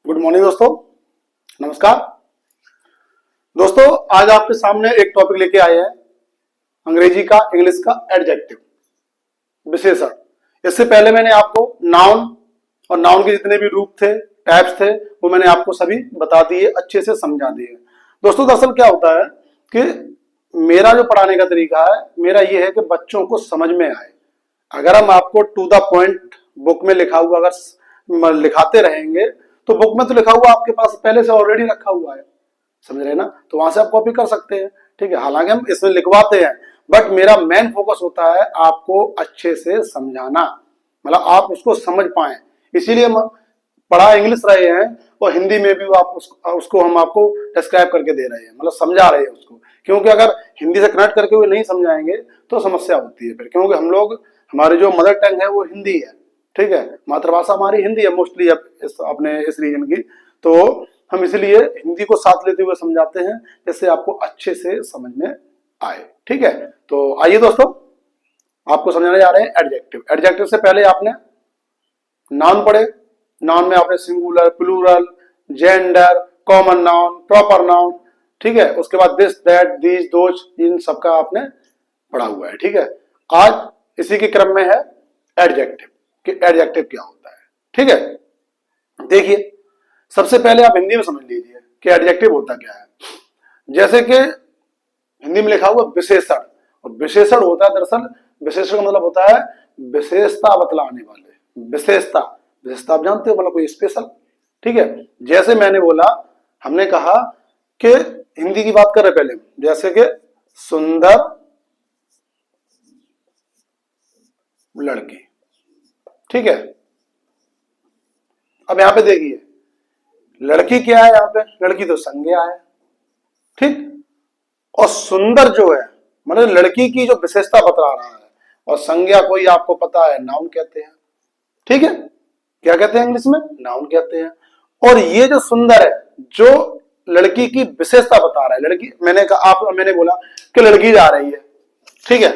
Good morning दोस्तों, नमस्कार। दोस्तों आज आपके सामने एक टॉपिक लेके आए हैं, अंग्रेजी का, इंग्लिश का एडजेक्टिव, विशेषण। इससे पहले मैंने आपको नाउन और नाउन के जितने भी रूप थे, टाइप्स थे, वो मैंने आपको सभी बता दिए, अच्छे से समझा दिए। दोस्तों दरअसल क्या होता है कि मेरा जो पढ़ाने का तरीका है, मेरा ये है कि बच्चों को समझ में आए। अगर हम आपको टू द पॉइंट बुक में लिखा हुआ अगर लिखाते रहेंगे तो बुक में तो लिखा हुआ आपके पास पहले से ऑलरेडी रखा हुआ है, समझ रहे ना, तो वहां से आप कॉपी कर सकते हैं। ठीक है, हालांकि हम इसमें लिखवाते हैं, बट मेरा मेन फोकस होता है आपको अच्छे से समझाना, मतलब आप उसको समझ पाए। इसीलिए हम पढ़ा इंग्लिश रहे हैं और हिंदी में भी आप उसको हम आपको डिस्क्राइब करके दे रहे हैं, मतलब समझा रहे हैं उसको। क्योंकि अगर हिंदी से कनेक्ट करके वो नहीं समझाएंगे तो समस्या होती है फिर, क्योंकि हम लोग, हमारी जो मदर टंग है वो हिंदी है। ठीक है, मातृभाषा हमारी हिंदी है मोस्टली अपने इस रीजन की, तो हम इसलिए हिंदी को साथ लेते हुए समझाते हैं जिससे आपको अच्छे से समझ में आए। ठीक है, तो आइए दोस्तों आपको समझाने जा रहे हैं एडजेक्टिव। एडजेक्टिव से पहले आपने नाउन पढ़े, नाउन में आपने singular, plural, gender, common noun, proper noun, ठीक है, उसके बाद दिस, दैट, दीज, दोज, इन सबका आपने पढ़ा हुआ है। ठीक है, आज इसी के क्रम में है एडजेक्टिव, कि एडजेक्टिव क्या होता है। ठीक है, देखिए सबसे पहले आप हिंदी में समझ लीजिए कि एडजेक्टिव होता क्या है। जैसे कि हिंदी में लिखा हुआ विशेषण, और विशेषण होता है, दरअसल विशेषण का मतलब होता है विशेषता बतलाने वाले। विशेषता, विशेषता आप जानते हो, मतलब कोई स्पेशल। ठीक है, जैसे मैंने बोला, हमने कहा कि हिंदी की बात कर रहे पहले, जैसे कि सुंदर लड़की। ठीक है, अब यहां पे देखिए लड़की क्या है, यहां पे लड़की तो संज्ञा है। ठीक, और सुंदर जो है मतलब लड़की की जो विशेषता बता रहा है, और संज्ञा कोई आपको पता है नाउन कहते हैं। ठीक है, क्या कहते हैं इंग्लिश में, नाउन कहते हैं। और ये जो सुंदर है, जो लड़की की विशेषता बता रहा है, लड़की, मैंने बोला कि लड़की जा रही है। ठीक है,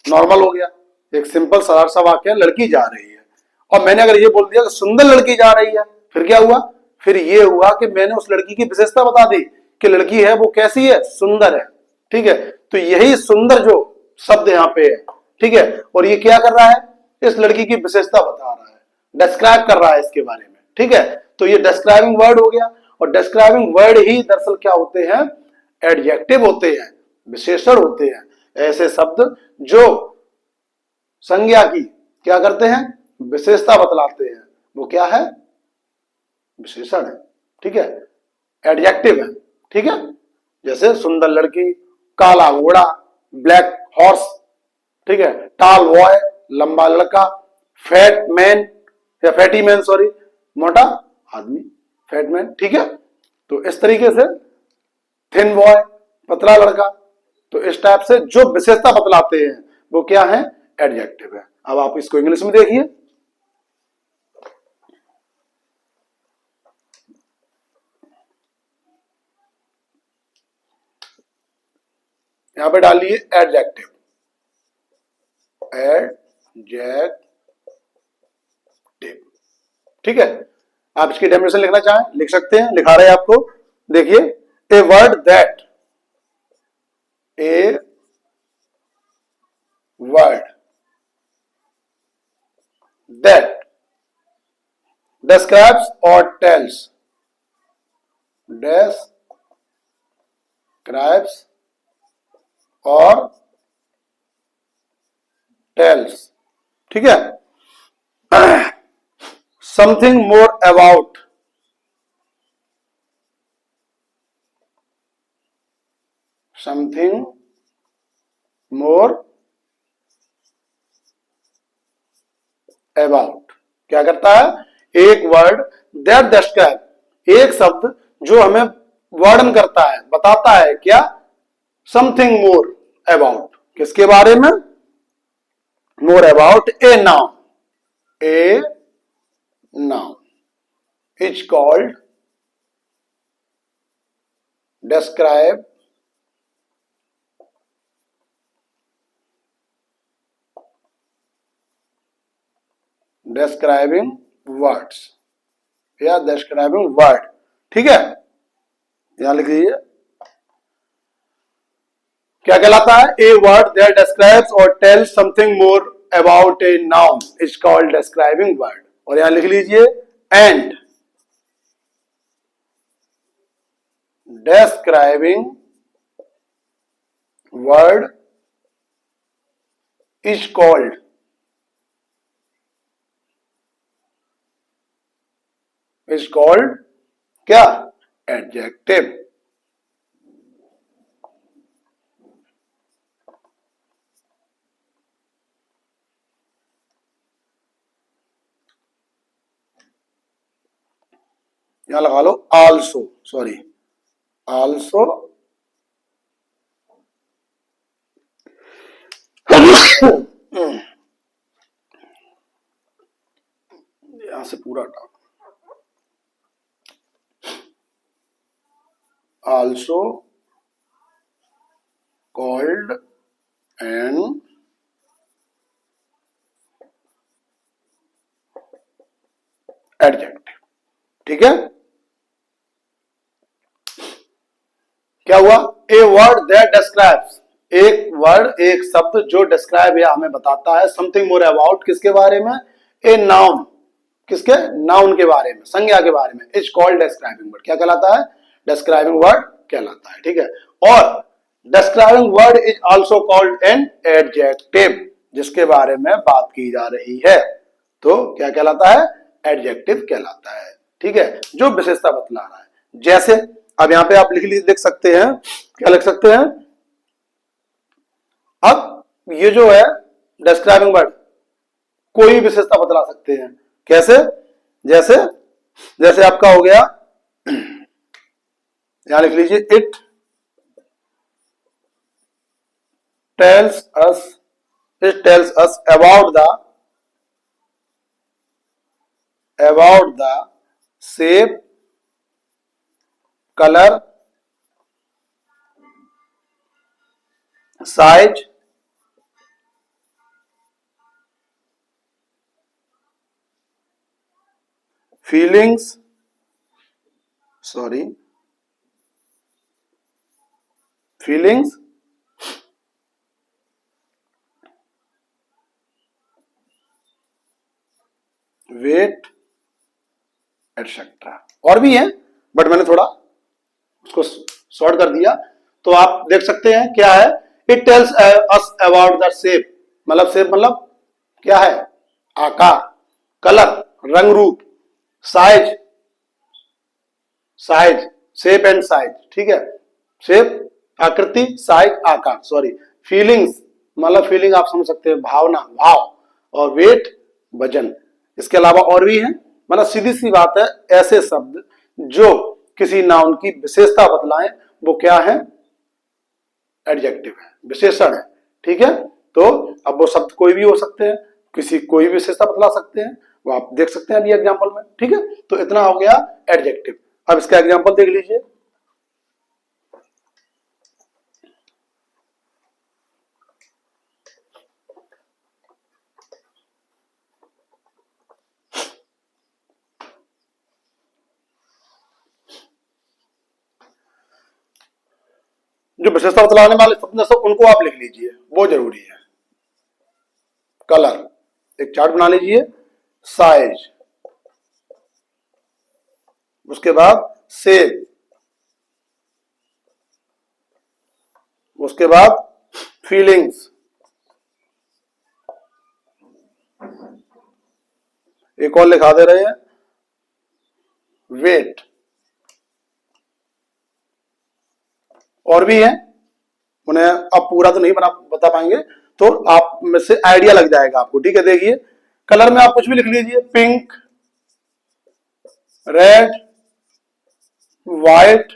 नॉर्मल हो गया, एक सिंपल सरल सा वाक्य, लड़की जा रही है। और मैंने अगर ये बोल दिया कि सुंदर लड़की जा रही है, फिर क्या हुआ, फिर ये हुआ कि मैंने उस लड़की की विशेषता बता दी कि लड़की है वो कैसी है, सुंदर है। ठीक है, तो यही सुंदर जो शब्द यहाँ पे है, ठीक है, और ये क्या कर रहा है, इस लड़की की विशेषता बता रहा है, डिस्क्राइब कर रहा है इसके बारे में। ठीक है, तो ये डिस्क्राइबिंग वर्ड हो गया, और डिस्क्राइबिंग वर्ड ही दरअसल क्या होते हैं, एडजेक्टिव होते हैं, विशेषण होते हैं। ऐसे शब्द जो संज्ञा की क्या करते हैं, विशेषता बतलाते हैं, वो क्या है, विशेषण है। ठीक है, एडजेक्टिव है। ठीक है, जैसे सुंदर लड़की, काला घोड़ा, ब्लैक हॉर्स, ठीक है, टॉल बॉय, लंबा लड़का, फैट मैन या फैटी मैन, सॉरी, मोटा आदमी, फैट मैन। ठीक है, तो इस तरीके से थिन बॉय, पतला लड़का, तो इस टाइप से जो विशेषता बतलाते हैं वो क्या है, एडजेक्टिव है। अब आप इसको इंग्लिश में देखिए, यहां पे डालिए एडजेक्टिव, एडजेक्टिव। ठीक है, आप इसकी डेफिनेशन लिखना चाहें लिख सकते हैं, लिखा रहे हैं आपको, देखिए, ए word that, A word that describes or tells, describes or tells, ठीक है, something more about, something more about, क्या करता है, एक वर्ड दैट डिस्क्राइब, एक शब्द जो हमें वर्णन करता है, बताता है क्या, समथिंग मोर अबाउट, किसके बारे में, more about a noun, a noun is called describe describing words, या डिस्क्राइबिंग वर्ड। ठीक है, यहां लिख लीजिए क्या कहलाता है, ए वर्ड दैट डिस्क्राइब्स और tells something more about a noun is called describing word. और यहां लिख लीजिए and describing word is called क्या, एडजेक्टिव। यहां लगा लो आल्सो, सॉरी आल्सो यहां से पूरा हटाओ, आल्सो कॉल्ड एन एडजेक्टिव। ठीक है, क्या हुआ, ए वर्ड दैट डिस्क्राइब्स, एक वर्ड एक शब्द जो डिस्क्राइब या हमें बताता है समथिंग मोर अबाउट किसके बारे में, ए नाउन, किसके, नाउन के बारे में, संज्ञा के बारे में, इज कॉल्ड डिस्क्राइबिंग वर्ड। क्या कहलाता है, डिस्क्राइबिंग वर्ड कहलाता है। ठीक है, और describing word is also called an adjective, जिसके बारे में बात की जा रही है तो क्या कहलाता है, एडजेक्टिव कहलाता है। ठीक है, जो विशेषता बतला रहा है। जैसे अब यहां पे आप लिख सकते हैं, क्या लिख सकते हैं, अब ये जो है डिस्क्राइबिंग वर्ड कोई विशेषता बतला सकते हैं। कैसे, जैसे जैसे आपका हो गया, यहां लिख लीजिए it tells us about the shape, colour, size, feelings, weight etcetera. और भी है बट मैंने थोड़ा उसको शॉर्ट कर दिया। तो आप देख सकते हैं क्या है, it tells us about the shape, मतलब शेप मतलब क्या है, आकार, कलर रंग रूप, साइज शेप एंड साइज। ठीक है, शेप आकृति, साइज आकार, सॉरी, फीलिंग्स मतलब फीलिंग आप समझ सकते हैं, भावना भाव, और वेट वजन। इसके अलावा और भी है, मतलब सीधी सी बात है, ऐसे शब्द जो किसी नाउन की विशेषता बतलाएं वो क्या है, एडजेक्टिव है, विशेषण है। ठीक है, तो अब वो शब्द कोई भी हो सकते हैं, किसी कोई विशेषता बतला सकते हैं, वो आप देख सकते हैं अभी एग्जांपल में। ठीक है, तो इतना हो गया एडजेक्टिव। अब इसका एग्जांपल देख लीजिए, जो विशेषता बतलाने वाले शब्द सब उनको आप लिख लीजिए, वो जरूरी है। कलर, एक चार्ट बना लीजिए, साइज, उसके बाद शेप, उसके बाद फीलिंग्स, एक और लिखा दे रहे हैं, वेट, और भी है, उन्हें अब पूरा तो नहीं बता पाएंगे, तो आप में से आइडिया लग जाएगा आपको। ठीक है, देखिए कलर में आप कुछ भी लिख लीजिए, पिंक, रेड, व्हाइट,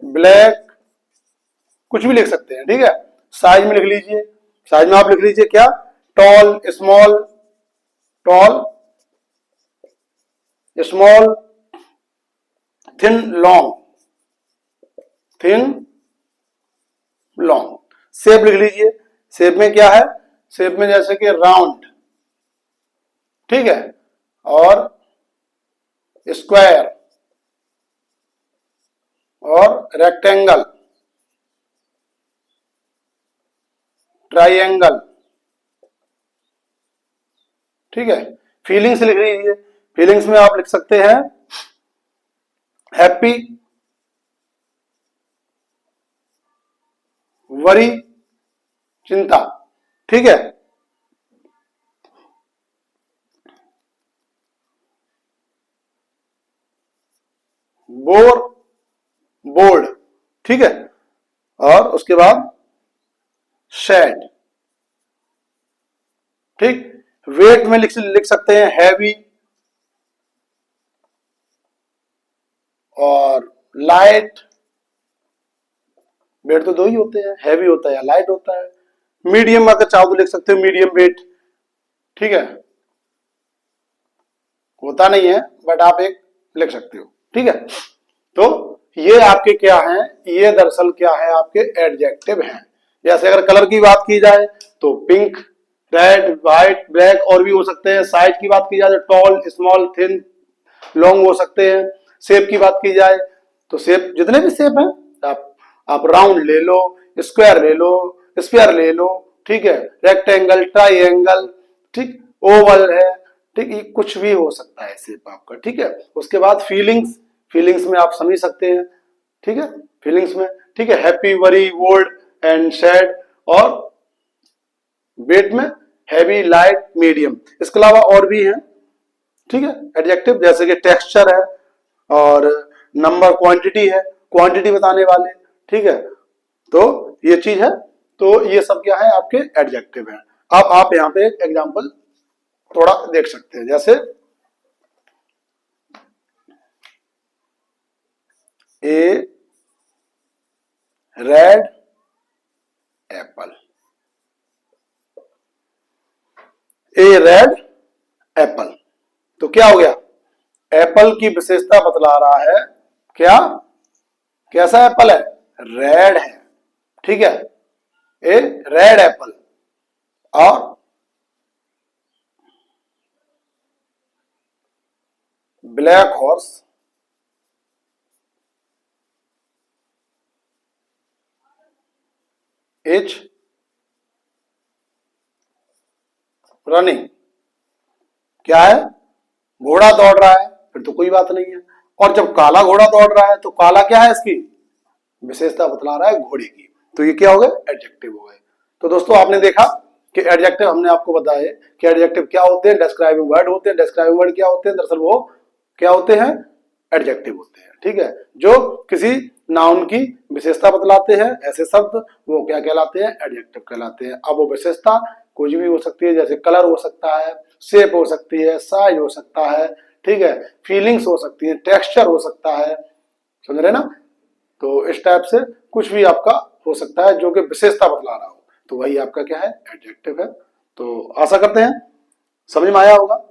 ब्लैक, कुछ भी लिख सकते हैं। ठीक है, साइज में लिख लीजिए, साइज में आप लिख लीजिए क्या, tall, small, thin, long, shape लिख लीजिए, शेप में क्या है, शेप में जैसे कि राउंड। ठीक है, और स्क्वायर और रेक्टेंगल, ट्राइंगल, ठीक है। फीलिंग्स लिख लीजिए। फीलिंग्स में आप लिख सकते हैं हैप्पी, वरी, चिंता, ठीक है। बोर, बोर्ड, ठीक है। और उसके बाद सैड, ठीक। वेट में लिख सकते हैं हैवी और लाइट। वेट तो दो ही होते हैं, हैवी होता है या लाइट होता है। मीडियम अगर चाहो तो लिख सकते हो मीडियम वेट, ठीक है। होता नहीं है बट आप एक लिख सकते हो, ठीक है। तो ये आपके क्या हैं, ये दरअसल क्या है, आपके एडजेक्टिव हैं। जैसे अगर कलर की बात की जाए तो पिंक, रेड, व्हाइट, ब्लैक, और भी हो सकते हैं। साइज की बात की जाए तो टॉल, स्मॉल, थिन, लॉन्ग हो सकते हैं। शेप की बात की जाए तो शेप, जितने भी शेप हैं, आप राउंड ले लो, स्क्वायर ले लो, स्फीयर ले लो, ठीक है, रेक्टेंगल, ट्राइंगल, ठीक, ओवल है, ठीक, ये कुछ भी हो सकता है शेप आपका, ठीक है। उसके बाद फीलिंग्स, फीलिंग्स में आप समझ सकते हैं, ठीक है, फीलिंग्स में, ठीक है, happy, worried and sad. और वेट में हैवी, लाइट, मीडियम। इसके अलावा और भी हैं, ठीक है, एडजेक्टिव, जैसे कि टेक्सचर है और नंबर, क्वांटिटी है, क्वांटिटी बताने वाले, ठीक है। तो ये चीज है। तो ये सब क्या है, आपके एडजेक्टिव हैं। अब आप यहाँ पे एक एग्जांपल थोड़ा देख सकते हैं, जैसे ए रेड एप्पल, ए रेड एप्पल, तो क्या हो गया, एप्पल की विशेषता बतला रहा है। क्या, कैसा एप्पल है, रेड है, ठीक है, ए रेड एप्पल। और ब्लैक हॉर्स इज रनिंग, क्या है, घोड़ा दौड़ रहा है, फिर तो कोई बात नहीं है। और जब काला घोड़ा दौड़ रहा है तो काला क्या है, इसकी विशेषता बतला रहा है घोड़े की, तो ये क्या हो गए, एडजेक्टिव हो गए। तो दोस्तों आपने देखा कि एडजेक्टिव, हमने आपको बताया कि एडजेक्टिव क्या होते हैं, डिस्क्राइबिंग वर्ड होते हैं। डिस्क्राइबिंग वर्ड क्या होते हैं, दरअसल वो क्या होते हैं, एडजेक्टिव होते हैं, ठीक है, जो किसी नाउन की विशेषता बतलाते हैं। ऐसे शब्द वो क्या कहलाते हैं, एडजेक्टिव कहलाते हैं। अब वो विशेषता कुछ भी हो सकती है, जैसे कलर हो सकता है, शेप हो सकती है, साइज हो सकता है, ठीक है, फीलिंग्स हो सकती है, टेक्सचर हो सकता है, समझ रहे ना। तो इस टाइप से कुछ भी आपका हो सकता है जो कि विशेषता बतला रहा हो, तो वही आपका क्या है, एडजेक्टिव है। तो आशा करते हैं समझ में आया होगा।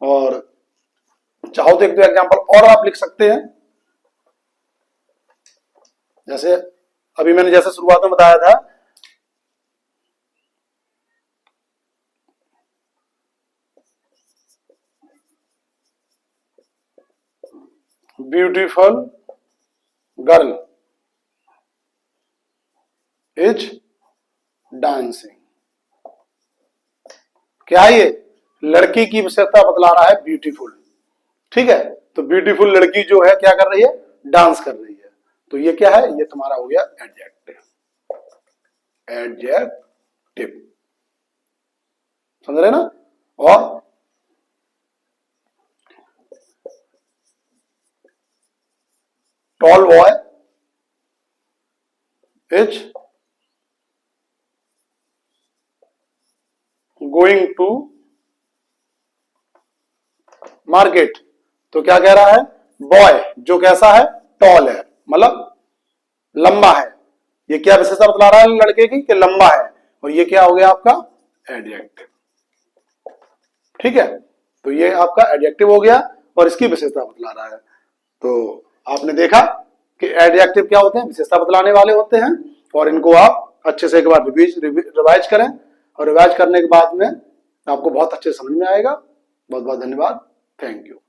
और चाहो तो एक दो एग्जांपल और आप लिख सकते हैं। जैसे अभी मैंने जैसे शुरुआत में बताया था, ब्यूटीफुल गर्ल इज डांसिंग, क्या है, ये लड़की की विशेषता बतला रहा है ब्यूटीफुल, ठीक है। तो ब्यूटीफुल लड़की जो है क्या कर रही है, डांस कर रही है, तो ये क्या है, ये तुम्हारा हो गया एडजेक्टिव, एडजेक्टिव, समझ रहे ना। और tall boy is going to market, तो क्या कह रहा है, बॉय जो कैसा है, टॉल है, मतलब लंबा है। ये क्या विशेषता बतला रहा है लड़के की, कि लंबा है, और ये क्या हो गया आपका एडजेक्टिव, ठीक है। तो ये आपका एडजेक्टिव हो गया और इसकी विशेषता बतला रहा है। तो आपने देखा कि एडजेक्टिव क्या होते हैं, विशेषता बतलाने वाले होते हैं, और इनको आप अच्छे से एक बार रिवाइज करें, और रिवाइज करने के बाद में आपको बहुत अच्छे समझ में आएगा। बहुत बहुत धन्यवाद, थैंक यू।